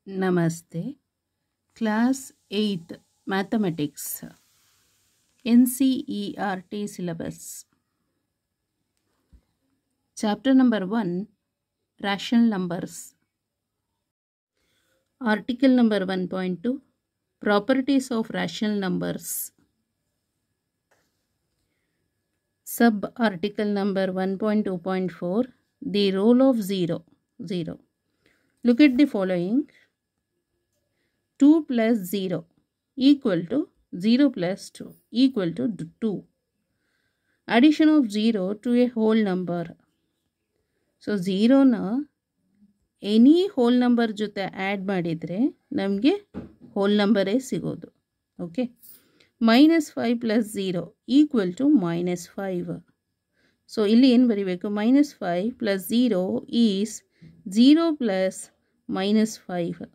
Namaste. Class 8 Mathematics NCERT syllabus. Chapter number 1 Rational Numbers. Article number 1.2 Properties of Rational Numbers. Sub article number 1.2.4 The role of 0. Look at the following. 2 plus 0 equal to 0 plus 2 equal to 2. Addition of 0 to a whole number. So 0 na any whole number jothe add ಮಾಡಿದ್ರೆ ನಮಗೆ whole number ಸಿಗೋದು. Okay. Minus 5 plus 0 equal to minus 5. So ಇಲ್ಲಿ ಏನು ಬರಿಬೇಕು? Minus 5 plus 0 is 0 plus minus 5.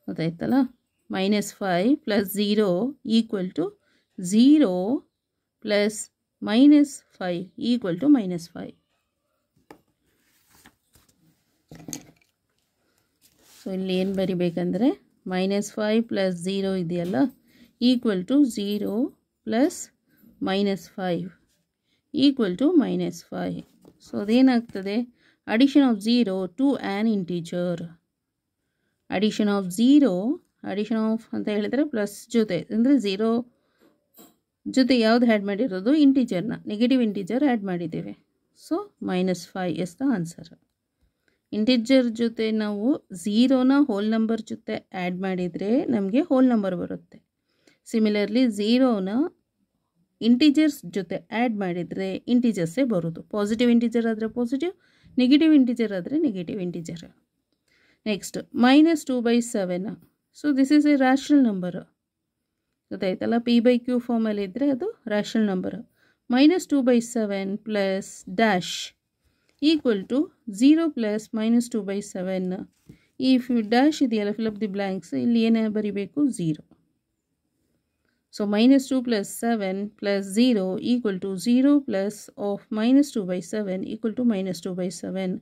ಗೊತ್ತಾಯ್ತಲ್ಲ? Minus 5 plus 0 equal to 0 plus minus 5 equal to minus 5. So ಇಲ್ಲಿ ಏನು ಬರಿಬೇಕಂದ್ರೆ minus 5 plus 0 ಇದೆಯಲ್ಲ equal to 0 plus minus 5 equal to minus 5. So ಅದೇನಾಗ್ತದೆ? addition of 0 to an integer. addition of 0 ಅಂತ ಹೇಳಿದರೆ plus ಜೊತೆ ಅಂದರೆ 0 ಜೊತೆ ಯಾವುದು ಆ್ಯಡ್ ಮಾಡಿರೋದು? ಇಂಟಿಜರ್ನ, ನೆಗೆಟಿವ್ ಇಂಟಿಜರ್ ಆ್ಯಡ್ ಮಾಡಿದ್ದೇವೆ. So minus 5 is the answer. Integer ಜೊತೆ ನಾವು 0ನ ಹೋಲ್ ನಂಬರ್ ಜೊತೆ ಆ್ಯಡ್ ಮಾಡಿದರೆ ನಮಗೆ ಹೋಲ್ ನಂಬರ್ ಬರುತ್ತೆ. ಸಿಮಿಲರ್ಲಿ 0ನ ಇಂಟಿಜರ್ಸ್ ಜೊತೆ ಆ್ಯಡ್ ಮಾಡಿದರೆ ಇಂಟಿಜರ್ಸೇ ಬರೋದು. ಪಾಸಿಟಿವ್ ಇಂಟಿಜರ್ ಆದರೆ ಪಾಸಿಟಿವ್, ನೆಗೆಟಿವ್ ಇಂಟಿಜರ್ ಆದರೆ negative integer. Next minus 2/7. So this is A rational number. ಗೊತ್ತಾಯ್ತಲ್ಲ? p/q ಫಾರ್ಮಲ್ಲಿ ಇದ್ದರೆ ಅದು rational number. minus 2/7 plus dash equal to 0 plus minus 2/7. if dash ಇದೆಯಲ್ಲ, fill up the blanks, ಇಲ್ಲಿ ಏನು ಬರಿಬೇಕು? 0. So minus 2 plus 7 plus 0 equal to 0 plus of minus 2/7 equal to minus 2/7.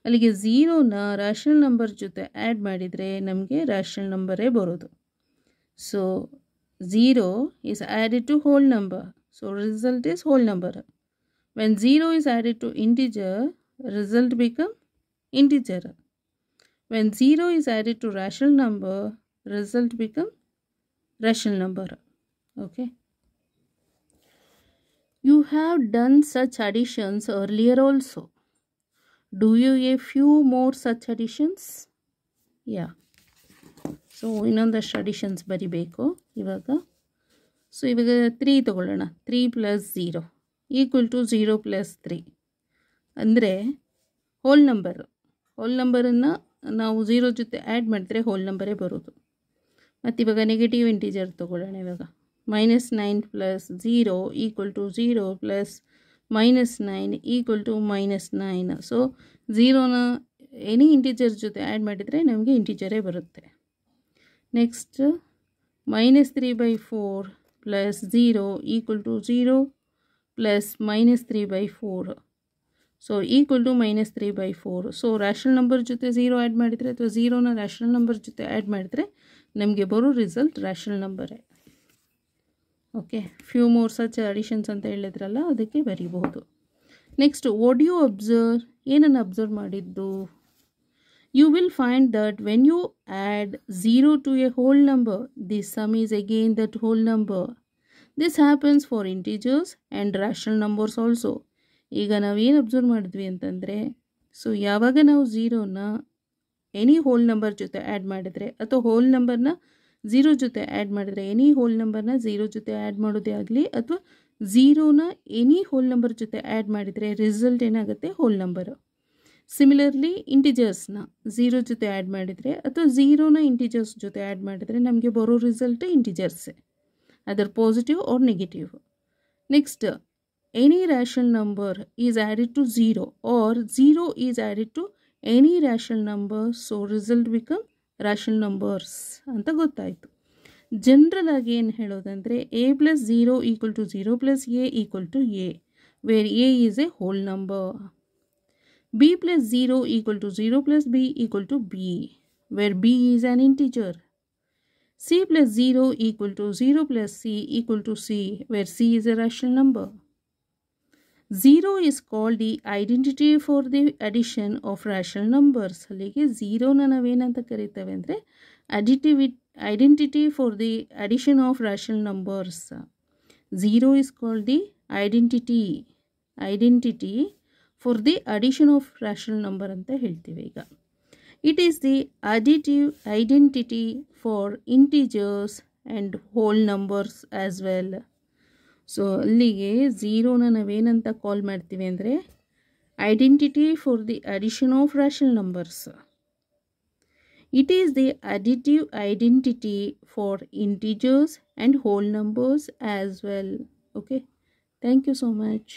ಅಲ್ಲಿಗೆ 0ನ rational number ಜೊತೆ ಆ್ಯಡ್ ಮಾಡಿದರೆ ನಮಗೆ ರ್ಯಾಷನಲ್ ನಂಬರೇ ಬರೋದು. So 0 is added to whole number. So result is whole number. When 0 is added to integer, result become integer. When 0 is added to rational number, result become rational number. Okay. You have done such additions earlier also. Do you a few more such additions? Yeah. So ಇನ್ನೊಂದಷ್ಟು additions ಬರಿಬೇಕು ಇವಾಗ. So ಇವಾಗ 3 ತಗೊಳ್ಳೋಣ. 3 plus 0 equal to 0 plus 3 ಅಂದರೆ hole ನಂಬರನ್ನು ನಾವು 0 ಜೊತೆ add ಮಾಡಿದ್ರೆ ಹೋಲ್ ನಂಬರೇ ಬರೋದು. ಮತ್ತು ಇವಾಗ ನೆಗೆಟಿವ್ ಇಂಟಿಜರ್ ತಗೊಳ್ಳೋಣ. ಇವಾಗ -9 plus 0 equal to 0 plus -9 equal to -9. So 0ನ ಎನಿ ಇಂಟಿಜರ್ ಜೊತೆ ಆ್ಯಡ್ ಮಾಡಿದರೆ ನಮಗೆ ಇಂಟಿಜರೇ ಬರುತ್ತೆ. Next -3/4 plus 0 equal to 0 plus -3/4. So equal to -3/4. So rational number ಜೊತೆ 0 ಆ್ಯಡ್ ಮಾಡಿದರೆ ಅಥವಾ 0ನ ರ್ಯಾಷನಲ್ ನಂಬರ್ ಜೊತೆ ಆ್ಯಡ್ ಮಾಡಿದರೆ ನಮಗೆ ಬರೋ ರಿಸಲ್ಟ್ ರ್ಯಾಷನಲ್ ನಂಬರೇ. Okay. Few more such additions ಅಂತ ಹೇಳಿದ್ರಲ್ಲ, ಅದಕ್ಕೆ ಬರೀಬಹುದು. Next what you observe. ಏನನ್ನು ಅಬ್ಸರ್ವ್ ಮಾಡಿದ್ದು? You will find that when you add 0 to a whole number, the sum is again that whole number. This happens for integers and rational numbers also. ಈಗ ನಾವೇನು observe ಮಾಡಿದ್ವಿ ಅಂತಂದರೆ, so ಯಾವಾಗ ನಾವು 0ನ any whole number ಜೊತೆ add ಮಾಡಿದರೆ ಅಥವಾ hole ನಂಬರ್ನ 0 ಜೊತೆ ಆ್ಯಡ್ ಮಾಡಿದರೆ, ಎನಿ ಹೋಲ್ ನಂಬರ್ನ 0 ಜೊತೆ ಆ್ಯಡ್ ಮಾಡೋದೇ ಆಗಲಿ ಅಥವಾ 0ನ ಎನಿ ಹೋಲ್ ನಂಬರ್ ಜೊತೆ ಆ್ಯಡ್ ಮಾಡಿದರೆ ರಿಸಲ್ಟ್ ಏನಾಗುತ್ತೆ? Whole number. ಸಿಮಿಲರ್ಲಿ ಇಂಟಿಜರ್ಸ್ನ 0 ಜೊತೆ ಆ್ಯಡ್ ಮಾಡಿದರೆ ಅಥವಾ 0ನ ಇಂಟಿಜರ್ಸ್ ಜೊತೆ ಆ್ಯಡ್ ಮಾಡಿದರೆ ನಮಗೆ ಬರೋ ರಿಸಲ್ಟ್ ಇಂಟಿಜರ್ಸೇ, other positive or negative. Next any rational number is added to 0 or 0 is added to any rational number. So result become rational numbers ಅಂತ ಗೊತ್ತಾಯಿತು. ಜನರಲ್ ಆಗಿ ಏನು ಹೇಳೋದಂದರೆ a plus 0 equal to 0 plus a equal to a, where a is a whole number. b plus 0 equal to 0 plus b equal to b, where b is an integer. C plus 0 equal to 0 plus c equal to c, where c is a rational number. 0 is called the identity for the addition of rational numbers. ಅಲ್ಲಿಗೆ 0ನ ನಾವೇನಂತ ಕರಿತೇವೆ ಅಂದರೆ identity for the addition of rational numbers. 0 is called the identity for the addition of rational number ಅಂತ ಹೇಳ್ತೀವಿ ಈಗ. It is the additive identity for integers and whole numbers as well. So ಅಲ್ಲಿಗೆ 0ನ ನಾವೇನಂತ ಕಾಲ್ ಮಾಡ್ತೀವಿ ಅಂದರೆ identity for the addition of rational numbers. It is the additive identity for integers and whole numbers as well. Okay, thank you so much.